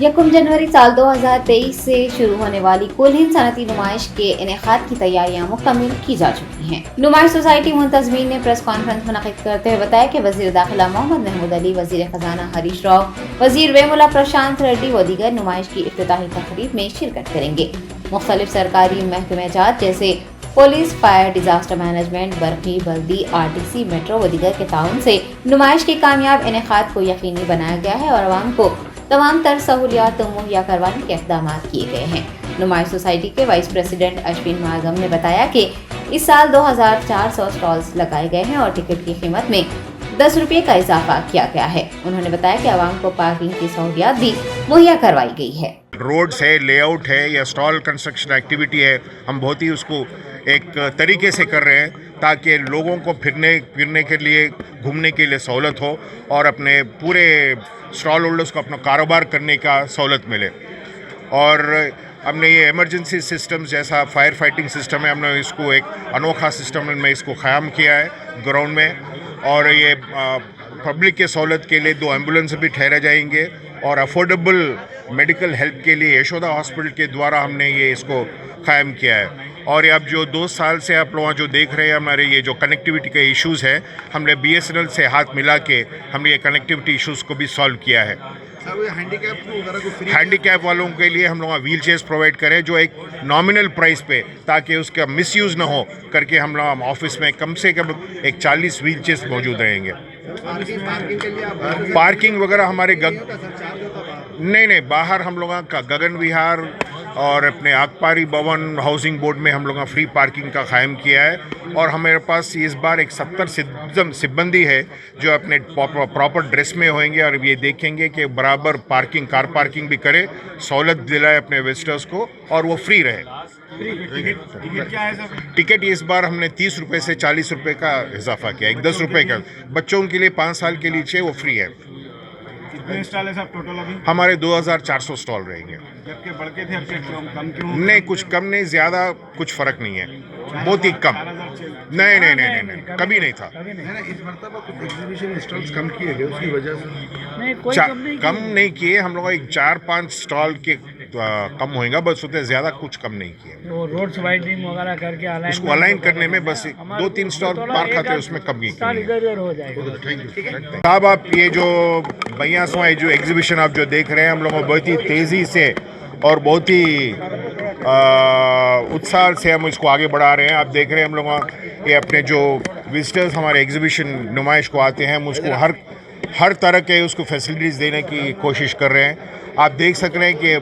यकम जनवरी साल 2023 से शुरू होने वाली कुल हिंद सनती नुमाइश के इनेकाद की तैयारियां मुकम्मल की जा चुकी हैं। नुमाइश सोसाइटी मुंतजमीन ने प्रेस कॉन्फ्रेंस मुनक़िद करते हुए बताया कि वज़ीर दाखिला मोहम्मद महमूद अली, वज़ीर खजाना हरीश राव, वज़ीर वेमुला प्रशांत रेड्डी व दीगर नुमाइश की इफ्तिताही तकरीब में शिरकत करेंगे। मुख्तलिफ सरकारी महकमेजात जैसे पुलिस, फायर, डिजास्टर मैनेजमेंट, बरकी, बल्दी, RTC, मेट्रो व दीगर के ताउन से नुमाइश के कामयाब इनेकाद को यकीनी बनाया गया है और आवाम को तमाम तर सहूलियात मुहैया करवाने के इक़दाम किए गए हैं। नुमाइश सोसाइटी के वाइस प्रेसिडेंट अश्विन मागम ने बताया कि इस साल 2400 स्टॉल्स लगाए गए हैं और टिकट की कीमत में 10 रुपये का इजाफा किया गया है। उन्होंने बताया कि आवाम को पार्किंग की सहूलियात भी मुहैया करवाई गई है। रोड्स है, लेआउट है या स्टॉल कंस्ट्रक्शन एक्टिविटी है, हम बहुत ही उसको एक तरीके से कर रहे हैं ताकि लोगों को फिरने के लिए, घूमने के लिए सहूलत हो और अपने पूरे स्टॉल होल्डर्स को अपना कारोबार करने का सहूलत मिले। और हमने ये इमरजेंसी सिस्टम जैसा फायर फाइटिंग सिस्टम है, हमने इसको एक अनोखा सिस्टम में इसको क़याम किया है ग्राउंड में। और ये पब्लिक के सहूलत के लिए 2 एम्बुलेंस भी ठहरे जाएंगे और अफोर्डेबल मेडिकल हेल्प के लिए यशोदा हॉस्पिटल के द्वारा हमने ये इसको क़ायम किया है। और अब जो 2 साल से आप लोग जो देख रहे हैं हमारे ये जो कनेक्टिविटी के इश्यूज़ हैं, हमने BSNL से हाथ मिला के हमने ये कनेक्टिविटी इश्यूज़ को भी सॉल्व किया है। हैंडीकैप वालों के लिए हम लोग व्हील चेयर्स प्रोवाइड करें जो एक नॉमिनल प्राइस पे, ताकि उसका मिसयूज़ ना हो करके हम लोग ऑफिस में कम से कम एक 40 व्हील चेयर्स मौजूद रहेंगे। पार्किंग वगैरह हमारे नहीं, बाहर हम लोगों का गगन विहार और अपने आगपारी भवन हाउसिंग बोर्ड में हम लोगों फ्री पार्किंग का क़ायम किया है। और हमारे पास इस बार एक 70 सिब्बंदी है जो अपने प्रॉपर ड्रेस में होंगे और ये देखेंगे कि बराबर पार्किंग, कार पार्किंग भी करे, सहूलत दिलाए अपने विजिटर्स को और वो फ्री रहे। टिकट इस बार हमने 30 रुपये से 40 रुपये का इजाफा किया, एक 10 रुपये का। बच्चों के लिए 5 साल के लिए वो फ्री है। कितने स्टॉल है सब टोटल अभी? हमारे 2400 स्टॉल रहेंगे। जबकि बढ़ के थे, अब कम क्यों? नहीं, कुछ कम नहीं, ज़्यादा कुछ फ़र्क नहीं है, बहुत ही कम। नहीं, कभी नहीं था। इस मरतबा कुछ एग्जीबिशन स्टॉल्स कम किए गए, उसकी वजह से नहीं, कोई कम नहीं किए। हम लोग एक 4-5 स्टॉल के कम होएगा, बस होते ज़्यादा कुछ कम नहीं किए। वो रोड्स वाइडनिंग वगैरह करके उसको अलाइन करने में बस 2-3 स्टॉल पार खाते उसमें कम नहीं किए। इधर हो जाएगा। साहब, आप ये जो बयासवां जो एग्जीबिशन आप जो देख रहे हैं, हम लोग बहुत ही तेज़ी से और बहुत ही उत्साह से हम इसको आगे बढ़ा रहे हैं। आप देख रहे हैं हम लोग ये अपने जो विजिटर्स हमारे एग्जीबिशन नुमाइश को आते हैं, हम उसको हर तरह के उसको फैसिलिटीज़ देने की कोशिश कर रहे हैं। आप देख सक रहे हैं कि ये